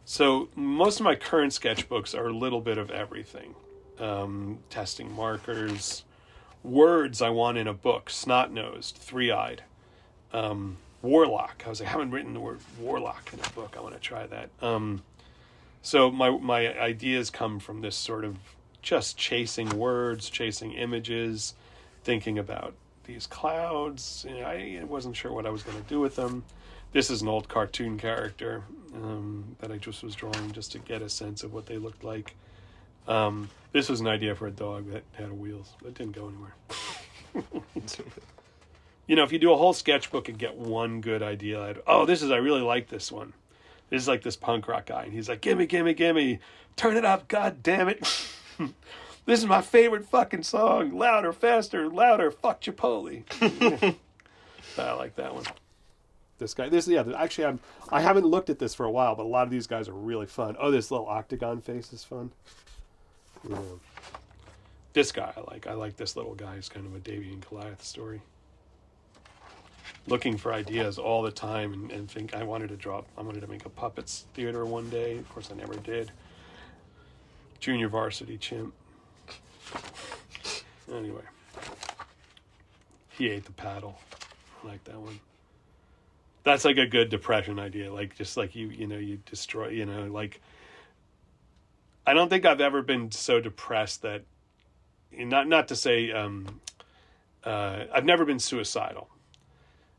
So most of my current sketchbooks are a little bit of everything. Testing markers, words I want in a book, snot-nosed, three-eyed. Warlock. I haven't written the word warlock in a book. I want to try that. So my ideas come from this sort of just chasing words, chasing images, thinking about these clouds. I wasn't sure what I was going to do with them. This is an old cartoon character that I just was drawing just to get a sense of what they looked like. This was an idea for a dog that had wheels, but it didn't go anywhere. If you do a whole sketchbook and get one good idea, I really like this one. This is like this punk rock guy, and he's like, gimme, turn it up, god damn it. This is my favorite fucking song. Louder, faster, louder, fuck Chipotle. I like that one. Actually, I haven't looked at this for a while, but a lot of these guys are really fun. Oh, this little octagon face is fun. Yeah. This guy I like this little guy. He's kind of a David and Goliath story. Looking for ideas all the time and think I wanted to make a puppets theater one day. Of course, I never did. Junior varsity chimp. Anyway. He ate the paddle. I like that one. That's like a good depression idea. Like, just like you destroy, like, I don't think I've ever been so depressed that, not to say, I've never been suicidal.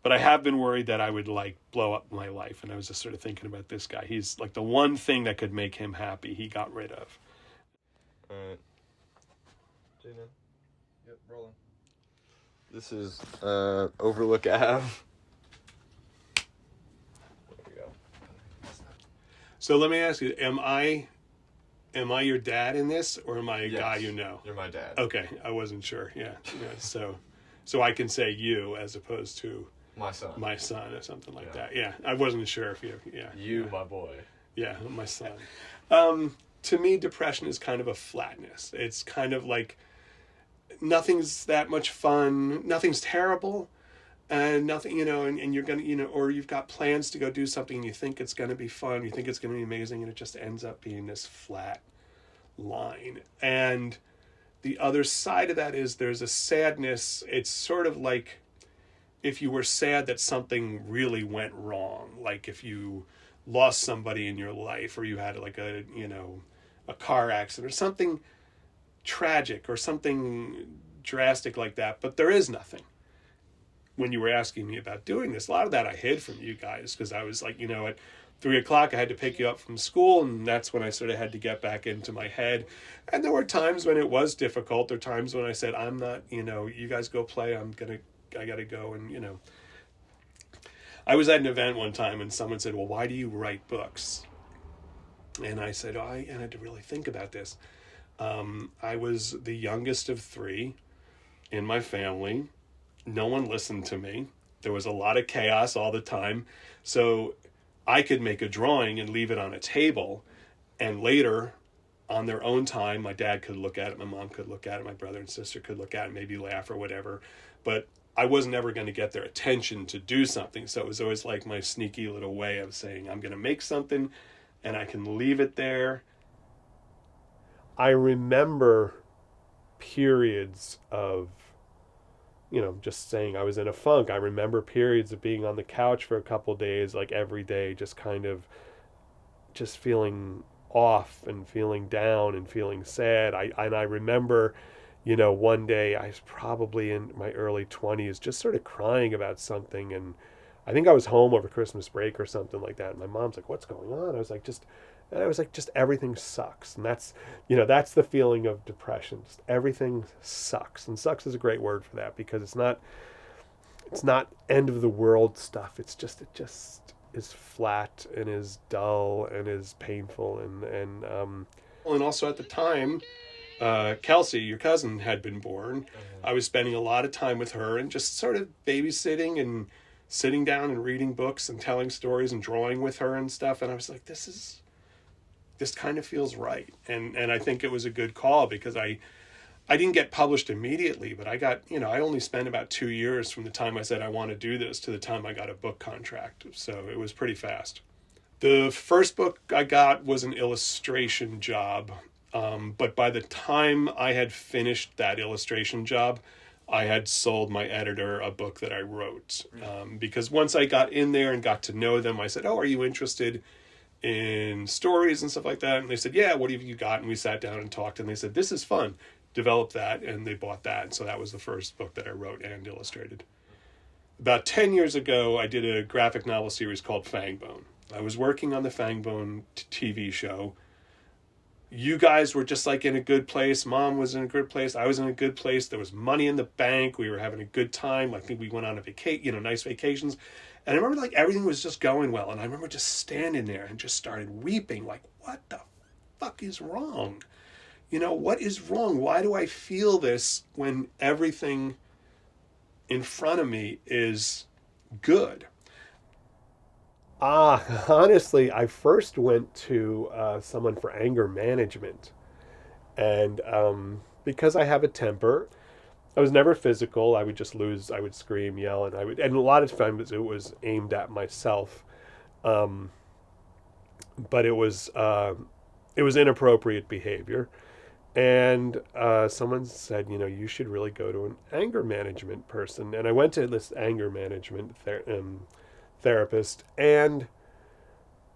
But I have been worried that I would like blow up my life. And I was just sort of thinking about this guy. He's like the one thing that could make him happy, he got rid of. All right. Jinu. Yep, rolling. This is Overlook Ave. There we go. So let me ask you, am I your dad in this, or am I a guy you know? You're my dad. Okay, I wasn't sure. Yeah. So I can say you as opposed to my son or something like that. Yeah, I wasn't sure if you. Yeah. You, my boy. Yeah, my son. To me, depression is kind of a flatness. It's kind of like nothing's that much fun. Nothing's terrible. And nothing, and you're going to, or you've got plans to go do something and you think it's going to be fun. You think it's going to be amazing. And it just ends up being this flat line. And the other side of that is there's a sadness. It's sort of like if you were sad that something really went wrong, like if you lost somebody in your life, or you had like a car accident or something tragic or something drastic like that, but there is nothing. When you were asking me about doing this, a lot of that I hid from you guys because I was like, at 3:00 I had to pick you up from school, and that's when I sort of had to get back into my head. And there were times when it was difficult, or times when I said, I'm not, you guys go play, I gotta go. And, I was at an event one time and someone said, well, why do you write books? And I said, I had to really think about this. I was the youngest of 3 in my family. No one listened to me. There was a lot of chaos all the time. So I could make a drawing and leave it on a table, and later, on their own time, my dad could look at it, my mom could look at it, my brother and sister could look at it, maybe laugh or whatever. But I wasn't ever going to get their attention to do something. So it was always like my sneaky little way of saying, I'm going to make something and I can leave it there. I remember periods of, just saying I was in a funk. I remember periods of being on the couch for a couple of days, like every day, just kind of just feeling off and feeling down and feeling sad. I remember, one day I was probably in my early 20s just sort of crying about something, and I think I was home over Christmas break or something like that, and my mom's like, what's going on? I was like, just everything sucks. And that's the feeling of depression. Just everything sucks. And sucks is a great word for that, because it's not end of the world stuff. It just is flat and is dull and is painful. And also at the time, Kelsey, your cousin, had been born. Mm-hmm. I was spending a lot of time with her and just sort of babysitting and sitting down and reading books and telling stories and drawing with her and stuff. And I was like, this kind of feels right. And I think it was a good call, because I didn't get published immediately, but I got, I only spent about 2 years from the time I said I want to do this to the time I got a book contract. So it was pretty fast. The first book I got was an illustration job, but by the time I had finished that illustration job, I had sold my editor a book that I wrote. Because once I got in there and got to know them, I said, "Oh, are you interested in stories and stuff like that?" And they said, "Yeah, what have you got?" And we sat down and talked, and they said, "This is fun. Develop that." And they bought that. And so that was the first book that I wrote and illustrated. About 10 years ago, I did a graphic novel series called Fangbone. I was working on the Fangbone TV show. You guys were just like in a good place. Mom was in a good place. I was in a good place. There was money in the bank. We were having a good time. I think we went on a vacation, nice vacations. And I remember like everything was just going well. And I remember just standing there and just started weeping like, what the fuck is wrong? What is wrong? Why do I feel this when everything in front of me is good? Honestly, I first went to someone for anger management. And because I have a temper, I was never physical. I would just lose. I would scream, yell, and and a lot of times it was aimed at myself. But it was inappropriate behavior. And someone said, you should really go to an anger management person. And I went to this anger management therapist and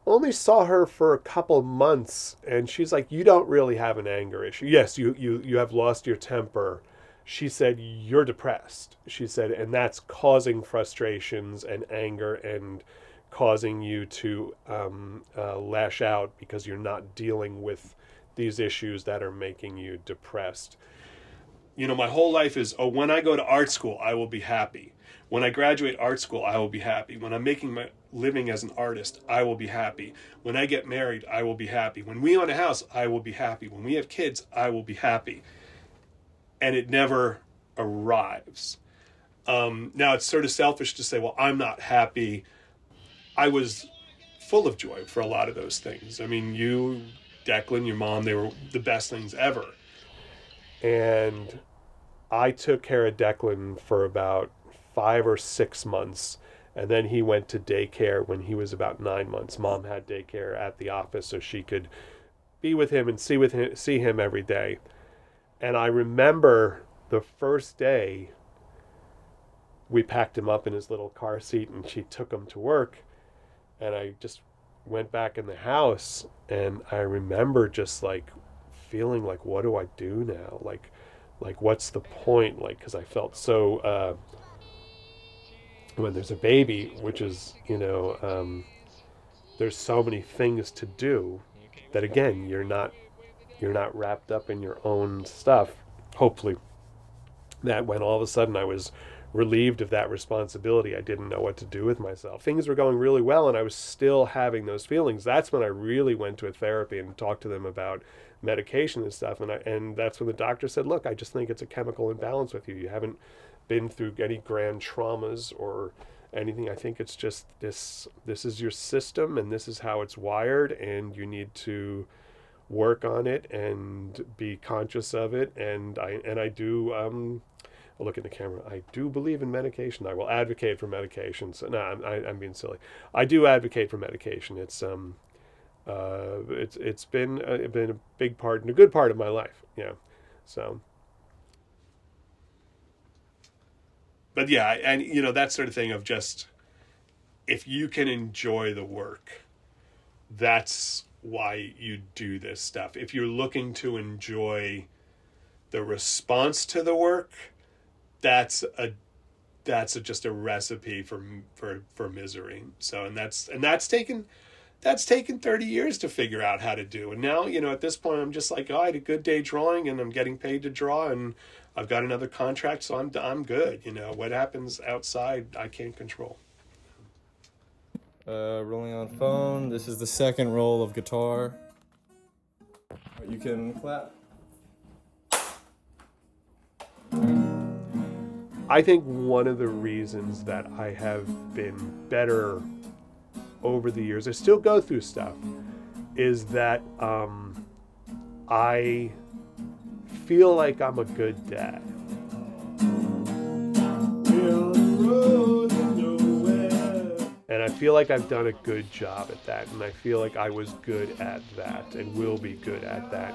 only saw her for a couple months. And she's like, "You don't really have an anger issue. Yes, you have lost your temper." She said, "You're depressed." She said, "And that's causing frustrations and anger and causing you to lash out because you're not dealing with these issues that are making you depressed." My whole life is, when I go to art school, I will be happy. When I graduate art school, I will be happy. When I'm making my living as an artist, I will be happy. When I get married, I will be happy. When we own a house, I will be happy. When we have kids, I will be happy. And it never arrives. Now, it's sort of selfish to say, well, I'm not happy. I was full of joy for a lot of those things. I mean, you, Declan, your mom, they were the best things ever. And I took care of Declan for about 5 or 6 months. And then he went to daycare when he was about 9 months. Mom had daycare at the office so she could be with him and see him every day. And I remember the first day we packed him up in his little car seat and she took him to work. And I just went back in the house and I remember just like feeling like, what do I do now? Like what's the point? Like, because I felt so, when there's a baby, which is, there's so many things to do that, again, you're not wrapped up in your own stuff. Hopefully, that when all of a sudden I was relieved of that responsibility, I didn't know what to do with myself. Things were going really well and I was still having those feelings. That's when I really went to a therapy and talked to them about medication and stuff. And that's when the doctor said, "Look, I just think it's a chemical imbalance with you. You haven't been through any grand traumas or anything. I think it's just this is your system and this is how it's wired and you need to work on it and be conscious of it." And I do I'll look in the camera. I do believe in medication. I will advocate for medication. So no, I'm being silly. I do advocate for medication. It's been a big part and a good part of my life. Yeah. So. But yeah, and that sort of thing of just, if you can enjoy the work, that's why you do this stuff. If you're looking to enjoy the response to the work, that's just a recipe for misery. So and that's taken 30 years to figure out how to do. And now, at this point I'm just like, I had a good day drawing and I'm getting paid to draw and I've got another contract, so I'm good. What happens outside I can't control. Rolling on phone. This is the second roll of guitar. You can clap. I think one of the reasons that I have been better over the years, I still go through stuff, is that I feel like I'm a good dad. And I feel like I've done a good job at that, and I feel like I was good at that and will be good at that.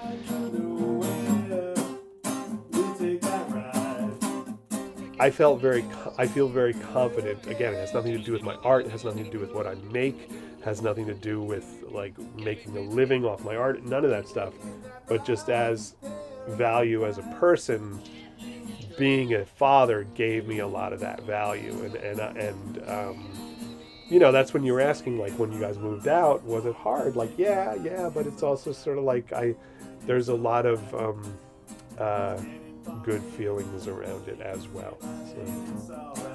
I feel very confident. Again, it has nothing to do with my art, it has nothing to do with what I make, has nothing to do with like making a living off my art, none of that stuff. But just as value as a person, being a father gave me a lot of that value, and you know, that's when you were asking, like, when you guys moved out, was it hard? Like, yeah, but it's also sort of like there's a lot of good feelings around it as well. So.